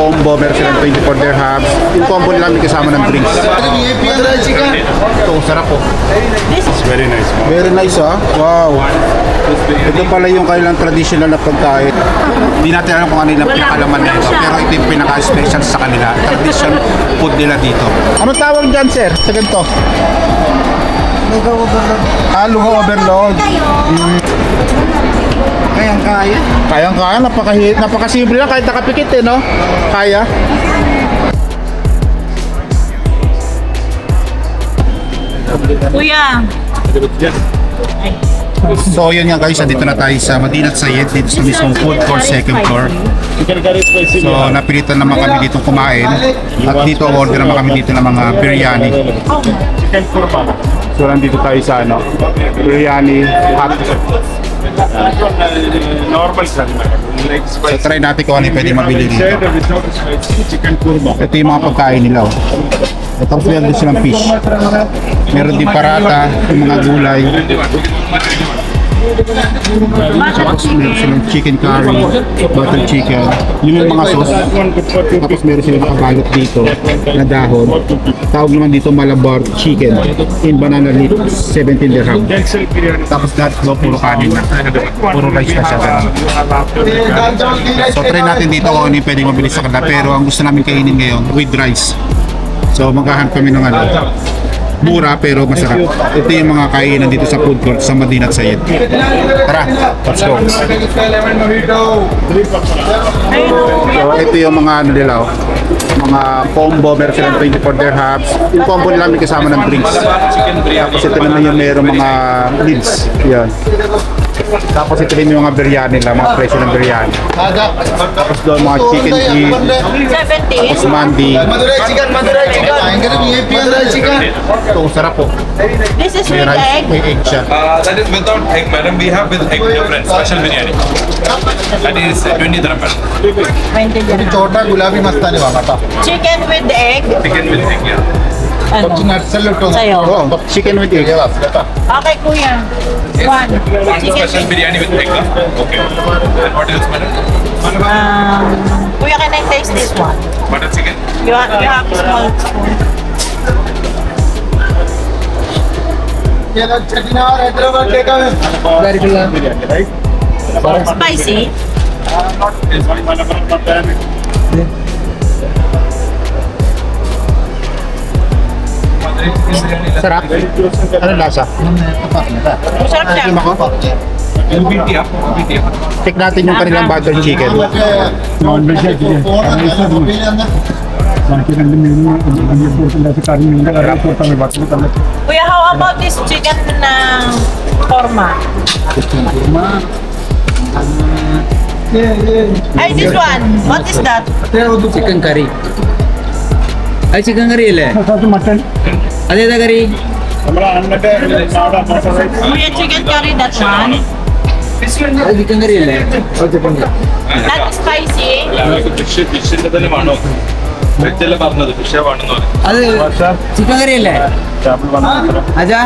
combo, meron silang 24 dirhams. Yung combo nila may kasama ng drinks. Ito, sarap po. It's very nice. Very nice ah. Wow. Ito pala yung kailang traditional na pagkain. Hindi natin alam kung ano yung pinakalaman nito. Pero ito yung pinaka-special sa kanila. Tradition food nila dito. Anong tawag dyan, sir? Sa ganito? Lugaw overload. Kayang-kaya. Kayang-kaya. Napakasimple lang. Kahit nakapikit eh, no? Kaya. Kuya, So yun nga guys, dito na tayo sa Madinat Zayed, dito sa mismong food court second floor. Chicken curry spicy. So napilitan naman kami dito kumain at dito order naman kami dito ng mga biryani. Chicken kurma. So nandito tayo sa biryani hot. Normal sir. Like So spicy. try natin kung ano yung pwede mabili dito. Without spicy chicken kurma. Ito yung mga pagkain nila. Ito tapos meron din silang fish. Meron din parata, yung mga gulay. Tapos meron silang chicken curry, butter chicken. Yun yung mga sauce. Tapos meron silang nakabalot dito na dahon. Tawag naman dito Malabar chicken in banana leaf, 17 dirham. Excel biryani. Tapos that puro kanin na. Puro rice na siya. So try natin dito kung ano yung pwedeng mabili sa kanila. Pero ang gusto namin kainin ngayon with rice. So maghahanap kami ng mura pero masarap. Ito yung mga kainan dito sa food court sa Madinat Zayed. Tara, let's go. So ito yung mga nila mga combo, meron silang 24 dirhams. Yung combo nila may kasama ng drinks. Tapos ito naman yung meron mga leads. Yan. Tapos ito rin yung mga biryani nila, mga presyo ng biryani. Tapos doon mga chicken feet, 70. tapos mandi. Madurai chicken. Ito, sarap po. This is May with rice, egg. may egg siya. That is without egg, madam. We have with egg different special biryani. That is 20 dirham, madam. 20 dirham. Chota gulabi mastani wala. Chicken with egg. Chicken with egg, yeah. Ano? Sa'yo. Oh, chicken with egg. Okay, kuya. One. One Chicken special with biryani with egg, huh? Okay. And what else, madam? Kuya, can I taste this one? Butter chicken. You have a small spoon. Biryani, right? Spicy. Not this one. Sarap. Ano lasa? Masarap siya. Tima ko. UBT up. UBT up. Check natin yung kanilang butter chicken. Kuya, how about this chicken na korma? Ay, this one. What is that? Chicken curry ಅದು chicken curry ಇಲ್ಲೇ ಅದೇದ ಕರಿ Kuya, chicken curry, that one. ಅದು chicken curry ಇಲ್ಲೇ That is spicy. ഫിഷിന്റെ തന്നെ വേണോ വെജല്ലേ പറഞ്ഞത് ഫിഷേ വേണമെന്ന് പറഞ്ഞു ಅದು ಚಿಕನ್ ಕರಿ ಇಲ್ಲೇ ಅಜಾ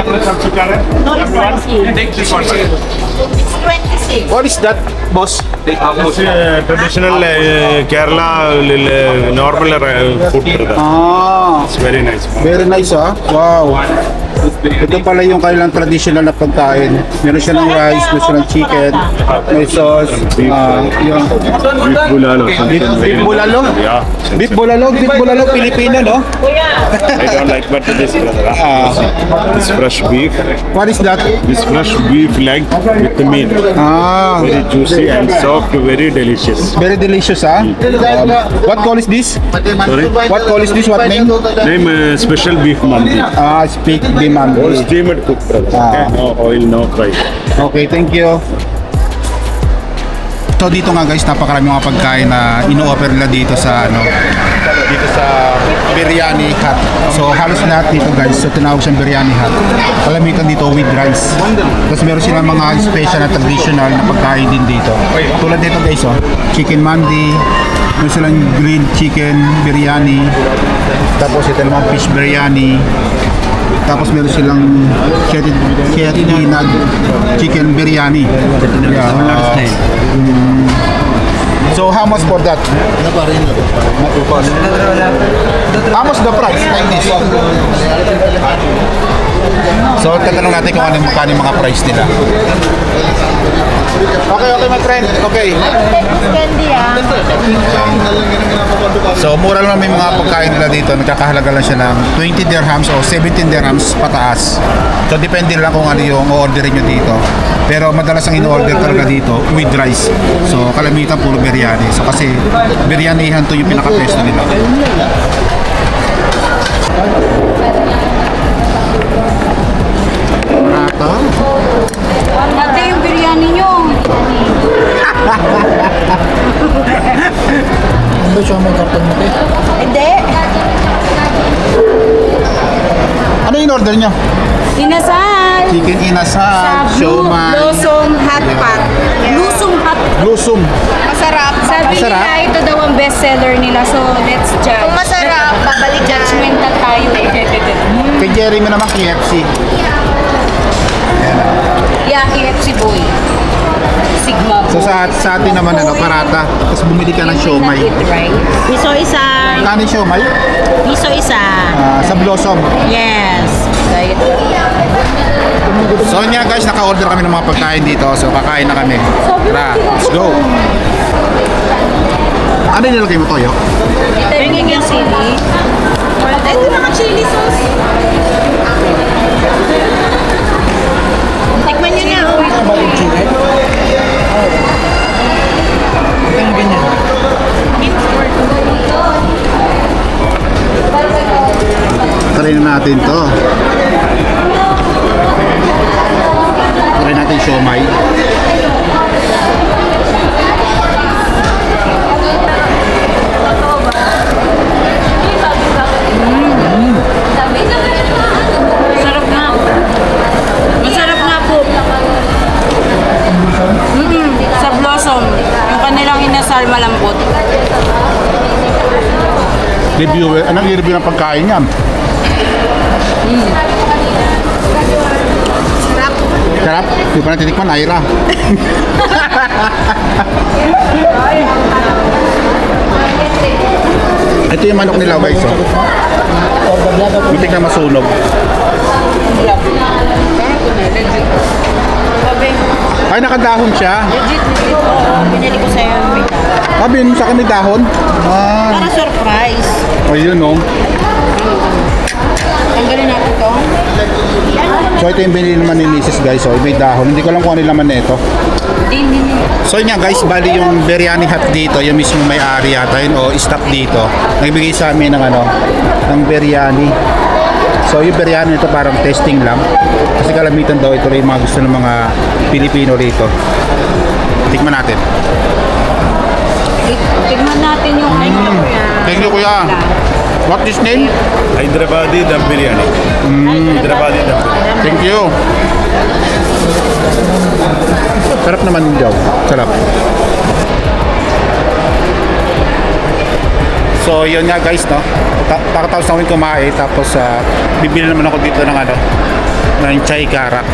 No, it's spicy. Take this one, sir. It's 26. What is that, boss? Traditional Kerala normal food. Ah, It's very nice. very nice ah. Wow. Ito pala yung kailang traditional na pagkain. Meron siya ng rice, meron siya ng chicken, may sauce, yung Beef bulalo. beef bulalo. Yeah. Beef bulalo, Pilipino, no? Kuya, I don't like but this brother. It's fresh beef. What is that? This fresh beef leg with the meat. Ah, Very juicy and soft, very delicious. very delicious ah. What call is this? Sorry? What call is this? What name? Name special beef mandi. Ah, speak All Dimandi. steamed cooked brother. Okay? No oil, no fry. Okay, thank you. So dito nga guys, napakarami mga pagkain na ino-offer nila dito sa biryani hut. So halos lahat dito guys, so tinawag siyang biryani hut. Kalamitan dito with rice. Tapos meron silang mga special na traditional na pagkain din dito. Tulad dito guys, oh, chicken mandi, meron silang grilled chicken biryani, tapos ito naman fish biryani. Tapos meron silang chicken biryani. Yeah. So So how much for that? How much the price like this? So tatanong natin kung ano magkano yung mga price nila. Okay, my friend. Okay. Candy So mura lang may mga pagkain nila dito. Nagkakahalaga lang siya ng 20 dirhams o 17 dirhams pataas. So depende lang kung ano yung orderin nyo dito. Pero madalas ang in-order talaga dito with rice. So kalamitan puro biryani. So kasi biryanihan to yung pinaka-pesto nila. Marata. Ate, yung biryani nyo. Ano siya may karton mo kayo? Hindi. Ano yung order nyo? Inasal. Chicken inasal, siomay, Lusong hot pot. Lusong hot pot. lusum. Masarap. Sabi Masarap? nila, ito daw ang bestseller nila. So, let's judge. Kung masarap, babalik ka. Judgmental tayo eh. Kay Jeremy naman KFC. Yeah, KFC boy. Sigma boy. So sa atin naman parata. Tapos bumili ka ng siomay. Right? Miso isa. Kani siomay? Miso isa. Sa Blossom. Yes. Diet. So nga guys, naka-order kami ng mga pagkain dito. So kakain na kami. Tara, let's go. Ano yung nilagay mo, Toyo? Ito yung sili. Ito naman chili sauce. Tikman nyo na. Balik chicken? Ang ganyan. Try natin to. Try natin siomay. Masarap nga. Masarap nga po. Sa Blossom. Yung kanilang inasal malambot. Review, anong review ng pagkain niyan? Sarap. Sarap. Di pa natitikman, Ira. Ito yung manok nila guys. Oh. Bitik na masunog. Ay, nakadahon siya. Legit. Pinili ko sa'yo yung may dahon. Sabi mo sa akin may dahon. Para surprise. Ayun oh. Tanggalin natin to. So ito yung binili naman ni Mrs. guys. Oh. May dahon. Hindi ko lang kung ano yung laman nito. Hindi. So yun nga guys, bali yung biryani hut dito, yung mismo may-ari yata yun, o staff dito, nagbigay sa amin ng ng biryani. So yung biryani nito parang testing lang, kasi kalamitan daw ito rin yung mga gusto ng mga Pilipino rito. Tikman natin. Tignan natin yung Thank you kuya. What is name? Hyderabadi dum biryani. Hyderabadi dum biryani. Thank you. Sarap naman yung jaw. Sarap. So yun nga guys, no? Takatapos namin kumain, tapos bibili naman ako dito ng ng chai karak.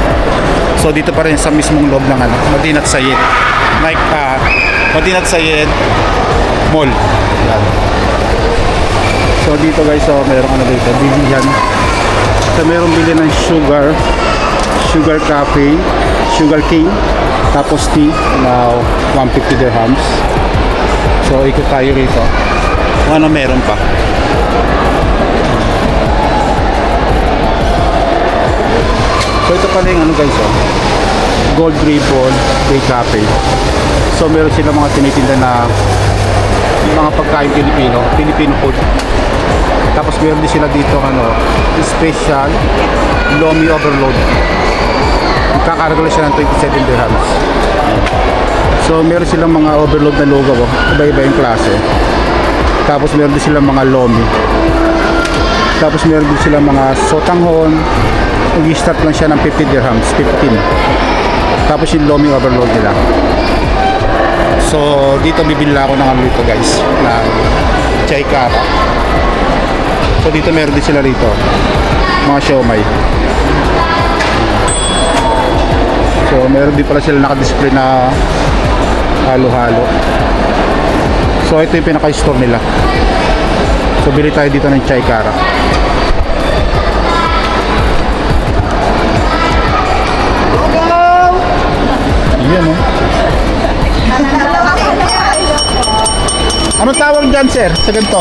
So dito pa rin sa mismong loob ng Madinat Sayed. Like Madinat Sayed Mall. Yan. So dito guys, so meron dito, bilihan. So meron bili ng sugar cafe, sugar cane, tapos tea na 150 dirhams. So ikot tayo rito. Kung ano meron pa. So ito pala yung guys, oh, Gold Ribbon Day Cafe. So meron sila mga tinitinda na mga pagkain Filipino food. Tapos meron din sila dito special lomi overload. Magkakaragala siya ng 27 dirhams. So meron silang mga overload na lugaw, oh, iba-iba yung klase. Tapos meron din silang mga lomi. Tapos meron din silang mga sotanghon. Nag-start lang siya ng 50 dirhams, 15. Tapos yung lomi overload nila. So dito bibili ako ng dito guys, ng chai kara. So dito meron din sila rito mga siomay. So meron din pala sila naka-display na halo-halo. So ito yung pinaka-store nila. So bili tayo dito ng chai kara. Yan oh. Anong tawag dyan, sir? Sa ganito?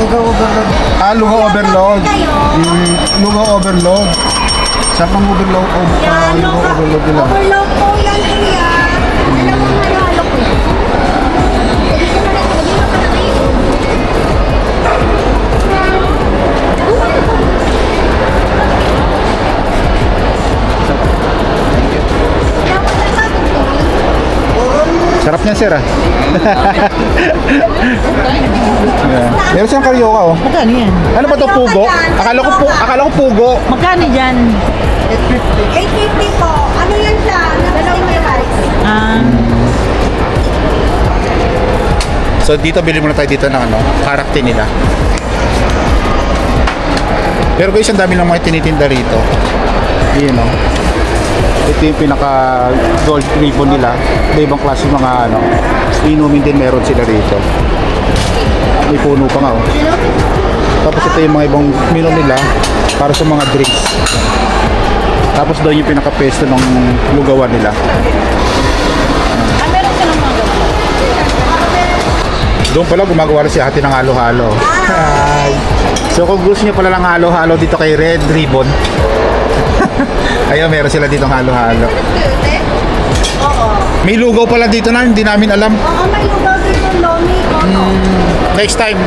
Lugaw overload. Ah, lugaw overload. Lugaw overload. Saan pang overload? Lugaw overload nila. Overload po yan, kuya. Alam mo, halo-halo ko. Sarap niyan, sir ah. Yeah. Meron siyang karyoka oh. Magkano yan? Ano ba to, pugo? Akala ko pugo. Magkano dyan? 850 po. Ano yan siya? Sticky rice. So dito bili muna tayo dito ng ano, karakter nila. Pero guys, ang dami lang mga tinitinda rito. Yun oh. Ito yung pinaka gold ribbon nila. May ibang klase mga ano, inumin din meron sila rito. May puno pa nga oh. Tapos ito yung mga ibang menu nila para sa mga drinks. Tapos doon yung pinaka pesto ng lugawan nila. Doon pala gumagawa rin si ate ng halo-halo. Hi! So kung gusto niyo pala ng halo-halo dito kay Red Ribbon. Ayun, meron sila dito ng halo-halo. May lugaw pala dito na, hindi namin alam. Oo, may lugaw dito, Lomi. Next time.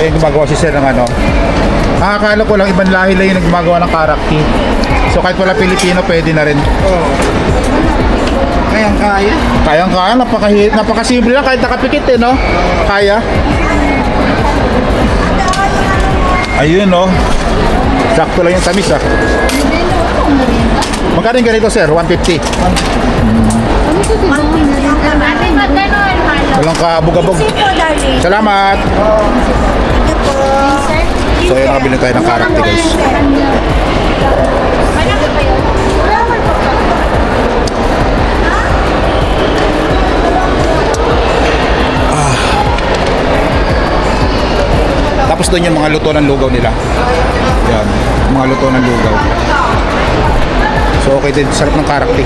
Ayun, gumagawa si Sir ng ano. Akala ko lang ibang lahi lang yung gumagawa ng karakter. So kahit wala Pilipino, pwede na rin. Kayang-kaya. Kayang-kaya, napakasimple lang kahit nakapikit eh, no? Kaya. Ayun, no? Sakto lang yung tamis, ah. Magkano yung ganito, sir? 150. Walang kabog-abog. Sip po, darling. Salamat! Ito po. So, yun, nakabili tayo ng karakter, guys. Tapos doon yung mga luto ng lugaw nila. Yan, mga luto ng lugaw. So okay din, sarap ng karakter.